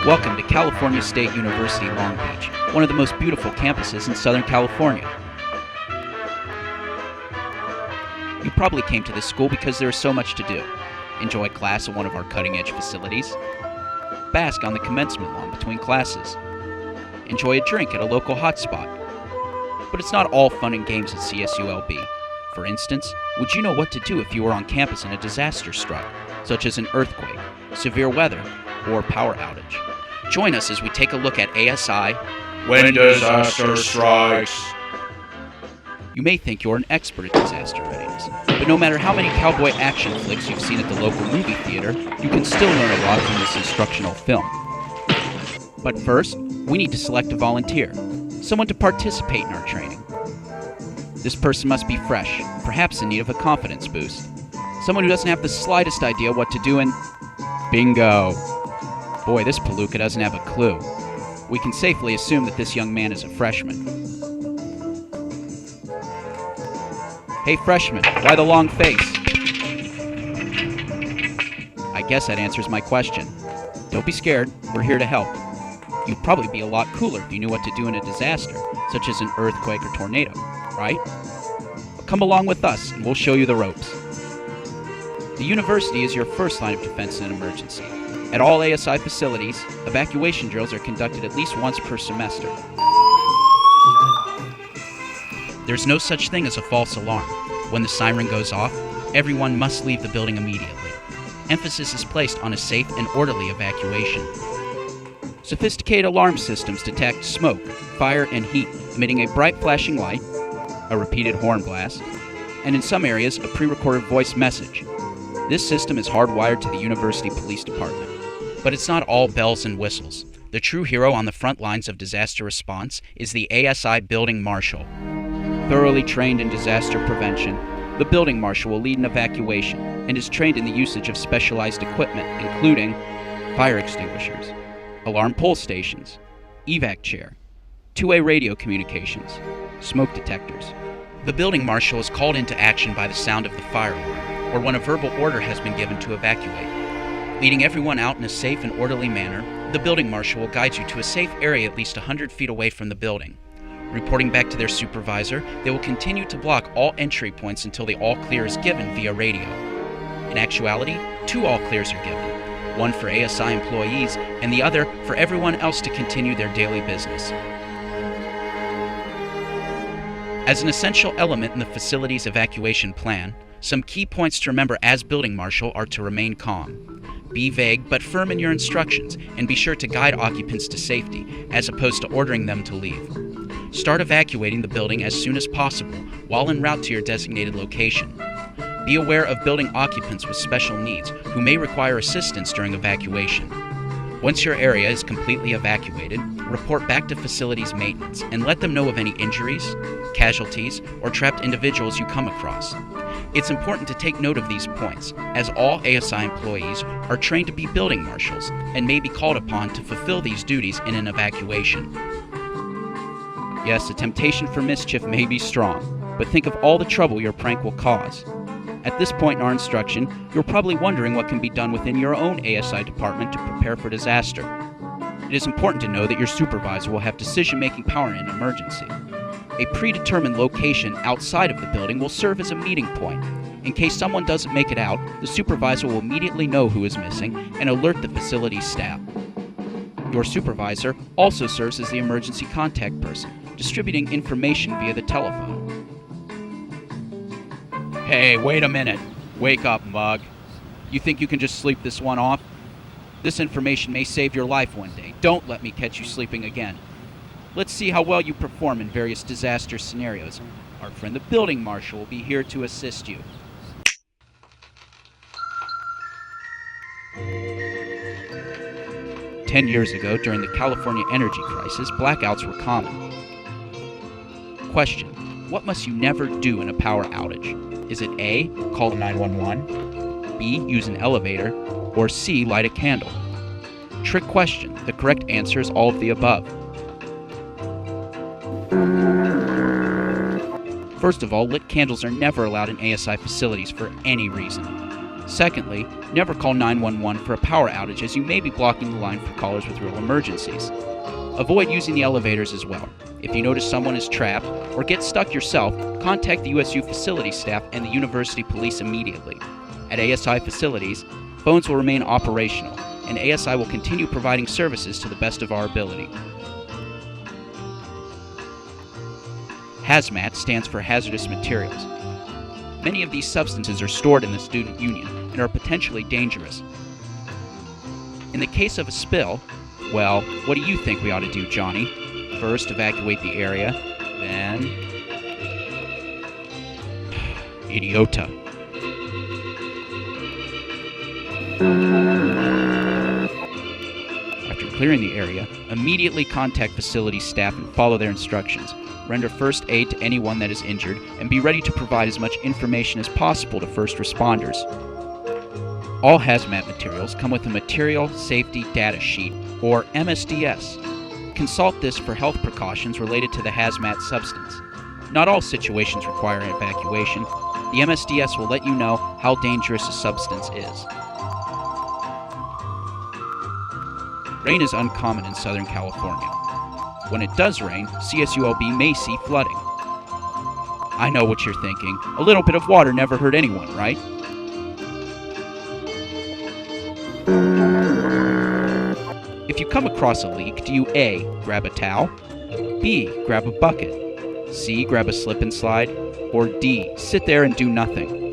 Welcome to California State University, Long Beach, one of the most beautiful campuses in Southern California. You probably came to this school because there is so much to do. Enjoy class at one of our cutting-edge facilities. Bask on the commencement lawn between classes. Enjoy a drink at a local hotspot. But it's not all fun and games at CSULB. For instance, would you know what to do if you were on campus and a disaster struck, such as an earthquake, severe weather, or power outage? Join us as we take a look at ASI When Disaster Strikes. You may think you're an expert at disaster readiness, but no matter how many cowboy action flicks you've seen at the local movie theater, you can still learn a lot from this instructional film. But first, we need to select a volunteer, someone to participate in our training. This person must be fresh, perhaps in need of a confidence boost. Someone who doesn't have the slightest idea what to do and... bingo! Boy, this palooka doesn't have a clue. We can safely assume that this young man is a freshman. Hey freshman, why the long face? I guess that answers my question. Don't be scared, we're here to help. You'd probably be a lot cooler if you knew what to do in a disaster, such as an earthquake or tornado, right? But come along with us and we'll show you the ropes. The university is your first line of defense in an emergency. At all ASI facilities, evacuation drills are conducted at least once per semester. There's no such thing as a false alarm. When the siren goes off, everyone must leave the building immediately. Emphasis is placed on a safe and orderly evacuation. Sophisticated alarm systems detect smoke, fire, and heat, emitting a bright flashing light, a repeated horn blast, and in some areas, a pre-recorded voice message. This system is hardwired to the University Police Department. But it's not all bells and whistles. The true hero on the front lines of disaster response is the ASI Building Marshal. Thoroughly trained in disaster prevention, the Building Marshal will lead an evacuation and is trained in the usage of specialized equipment, including fire extinguishers, alarm pole stations, evac chair, two-way radio communications, smoke detectors. The Building Marshal is called into action by the sound of the fire alarm, or when a verbal order has been given to evacuate. Leading everyone out in a safe and orderly manner, the Building Marshal will guide you to a safe area at least 100 feet away from the building. Reporting back to their supervisor, they will continue to block all entry points until the all clear is given via radio. In actuality, 2 all clears are given, one for ASI employees and the other for everyone else to continue their daily business. As an essential element in the facility's evacuation plan, some key points to remember as Building Marshal are to remain calm. Be vague but firm in your instructions, and be sure to guide occupants to safety, as opposed to ordering them to leave. Start evacuating the building as soon as possible, while en route to your designated location. Be aware of building occupants with special needs, who may require assistance during evacuation. Once your area is completely evacuated, report back to facilities maintenance, and let them know of any injuries, casualties, or trapped individuals you come across. It's important to take note of these points, as all ASI employees are trained to be building marshals and may be called upon to fulfill these duties in an evacuation. Yes, the temptation for mischief may be strong, but think of all the trouble your prank will cause. At this point in our instruction, you're probably wondering what can be done within your own ASI department to prepare for disaster. It is important to know that your supervisor will have decision-making power in an emergency. A predetermined location outside of the building will serve as a meeting point. In case someone doesn't make it out, the supervisor will immediately know who is missing and alert the facility staff. Your supervisor also serves as the emergency contact person, distributing information via the telephone. Hey, wait a minute. Wake up, mug. You think you can just sleep this one off? This information may save your life one day. Don't let me catch you sleeping again. Let's see how well you perform in various disaster scenarios. Our friend the Building Marshal will be here to assist you. "10 years ago, during the California energy crisis, blackouts were common. Question: what must you never do in a power outage? Is it A, call 911, B, use an elevator, or C, light a candle? Trick question. The correct answer is all of the above. First of all, lit candles are never allowed in ASI facilities for any reason. Secondly, never call 911 for a power outage, as you may be blocking the line for callers with real emergencies. Avoid using the elevators as well. If you notice someone is trapped or get stuck yourself, contact the USU facility staff and the university police immediately. At ASI facilities, phones will remain operational, and ASI will continue providing services to the best of our ability. Hazmat stands for hazardous materials. Many of these substances are stored in the student union and are potentially dangerous. In the case of a spill, well, what do you think we ought to do, Johnny? First, evacuate the area, then... Idiota. After clearing the area, immediately contact facility staff and follow their instructions. Render first aid to anyone that is injured, and be ready to provide as much information as possible to first responders. All hazmat materials come with a Material Safety Data Sheet, or MSDS. Consult this for health precautions related to the hazmat substance. Not all situations require evacuation. The MSDS will let you know how dangerous a substance is. Rain is uncommon in Southern California. When it does rain, CSULB may see flooding. I know what you're thinking. A little bit of water never hurt anyone, right? If you come across a leak, do you A, grab a towel, B, grab a bucket, C, grab a slip and slide, or D, sit there and do nothing?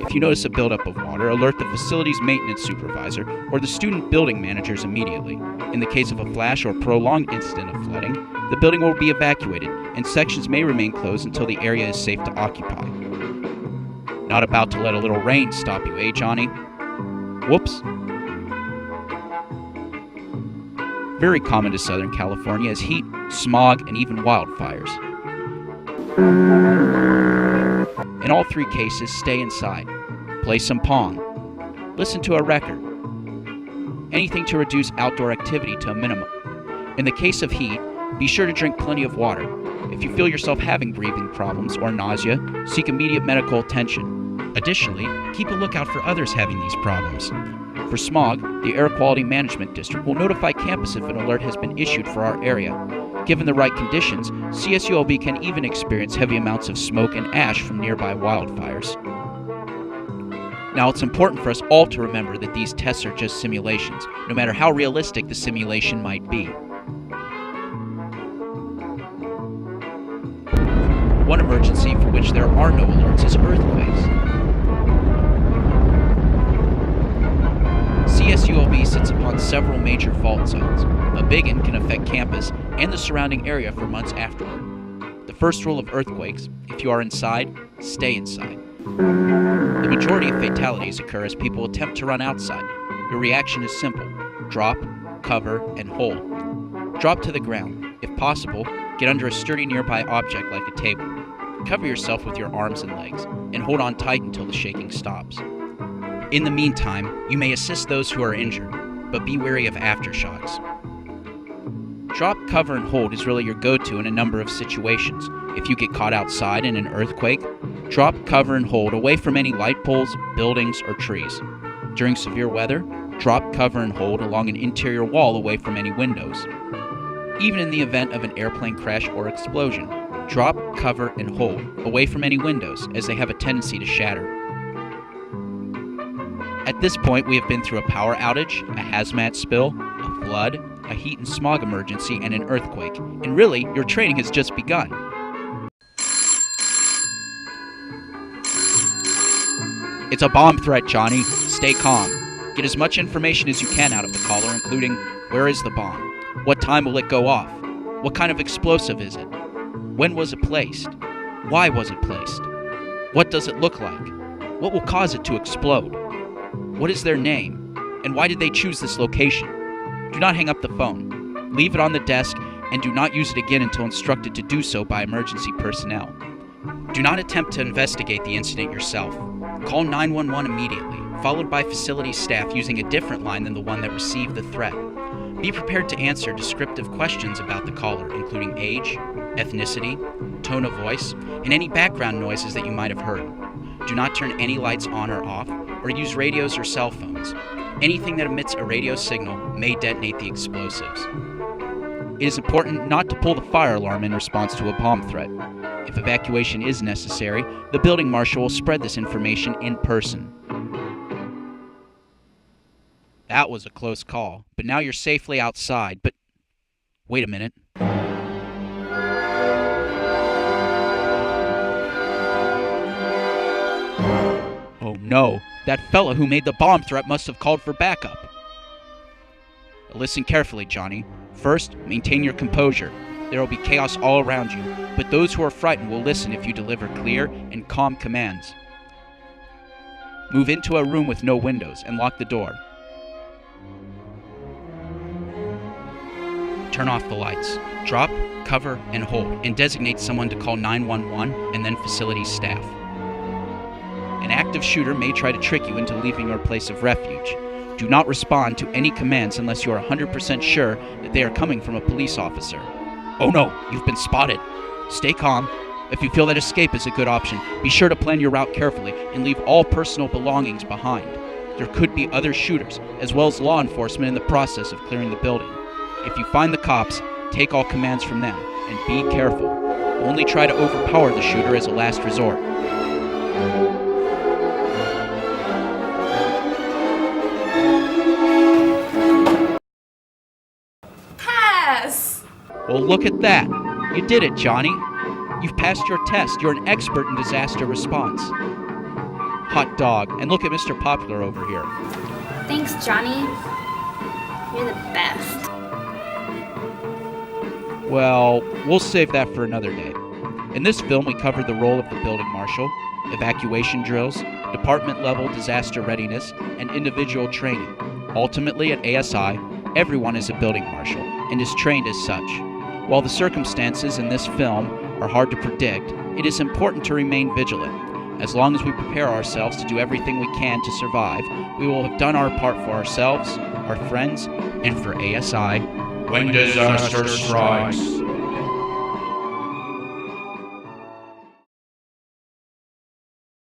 If you notice a buildup of water, alert the facility's maintenance supervisor or the student building managers immediately. In the case of a flash or prolonged incident of flooding, the building will be evacuated and sections may remain closed until the area is safe to occupy. Not about to let a little rain stop you, eh, Johnny? Whoops. Very common to Southern California is heat, smog, and even wildfires. In all three cases, stay inside. Play some Pong. Listen to a record. Anything to reduce outdoor activity to a minimum. In the case of heat, be sure to drink plenty of water. If you feel yourself having breathing problems or nausea, seek immediate medical attention. Additionally, keep a lookout for others having these problems. For smog, the Air Quality Management District will notify campus if an alert has been issued for our area. Given the right conditions, CSULB can even experience heavy amounts of smoke and ash from nearby wildfires. Now, it's important for us all to remember that these tests are just simulations, no matter how realistic the simulation might be. One emergency for which there are no alerts is earthquakes. CSULB sits upon several major fault zones. A big one can affect campus and the surrounding area for months afterward. The first rule of earthquakes: if you are inside, stay inside. The majority of fatalities occur as people attempt to run outside. Your reaction is simple: drop, cover, and hold. Drop to the ground. If possible, get under a sturdy nearby object like a table. Cover yourself with your arms and legs, and hold on tight until the shaking stops. In the meantime, you may assist those who are injured, but be wary of aftershocks. Drop, cover, and hold is really your go-to in a number of situations. If you get caught outside in an earthquake, drop, cover, and hold away from any light poles, buildings, or trees. During severe weather, drop, cover, and hold along an interior wall away from any windows. Even in the event of an airplane crash or explosion, drop, cover, and hold away from any windows, as they have a tendency to shatter. At this point, we have been through a power outage, a hazmat spill, a flood, a heat and smog emergency, and an earthquake. And really, your training has just begun. It's a bomb threat, Johnny. Stay calm. Get as much information as you can out of the caller, including where is the bomb? What time will it go off? What kind of explosive is it? When was it placed? Why was it placed? What does it look like? What will cause it to explode? What is their name? And why did they choose this location? Do not hang up the phone. Leave it on the desk and do not use it again until instructed to do so by emergency personnel. Do not attempt to investigate the incident yourself. Call 911 immediately, followed by facility staff using a different line than the one that received the threat. Be prepared to answer descriptive questions about the caller, including age, ethnicity, tone of voice, and any background noises that you might have heard. Do not turn any lights on or off, or use radios or cell phones. Anything that emits a radio signal may detonate the explosives. It is important not to pull the fire alarm in response to a bomb threat. If evacuation is necessary, the building marshal will spread this information in person. That was a close call, but now you're safely outside. But wait a minute. Oh no, that fella who made the bomb threat must have called for backup. Listen carefully, Johnny. First, maintain your composure. There will be chaos all around you, but those who are frightened will listen if you deliver clear and calm commands. Move into a room with no windows and lock the door. Turn off the lights. Drop, cover, and hold, and designate someone to call 911 and then facility staff. An active shooter may try to trick you into leaving your place of refuge. Do not respond to any commands unless you are 100% sure that they are coming from a police officer. Oh no, you've been spotted. Stay calm. If you feel that escape is a good option, be sure to plan your route carefully and leave all personal belongings behind. There could be other shooters, as well as law enforcement in the process of clearing the building. If you find the cops, take all commands from them, and be careful. Only try to overpower the shooter as a last resort. Pass! Well, look at that. You did it, Johnny. You've passed your test. You're an expert in disaster response. Hot dog. And look at Mr. Popular over here. Thanks, Johnny. You're the best. Well, we'll save that for another day. In this film, we covered the role of the building marshal, evacuation drills, department-level disaster readiness, and individual training. Ultimately, at ASI, everyone is a building marshal and is trained as such. While the circumstances in this film are hard to predict, it is important to remain vigilant. As long as we prepare ourselves to do everything we can to survive, we will have done our part for ourselves, our friends, and for ASI. When disaster strikes.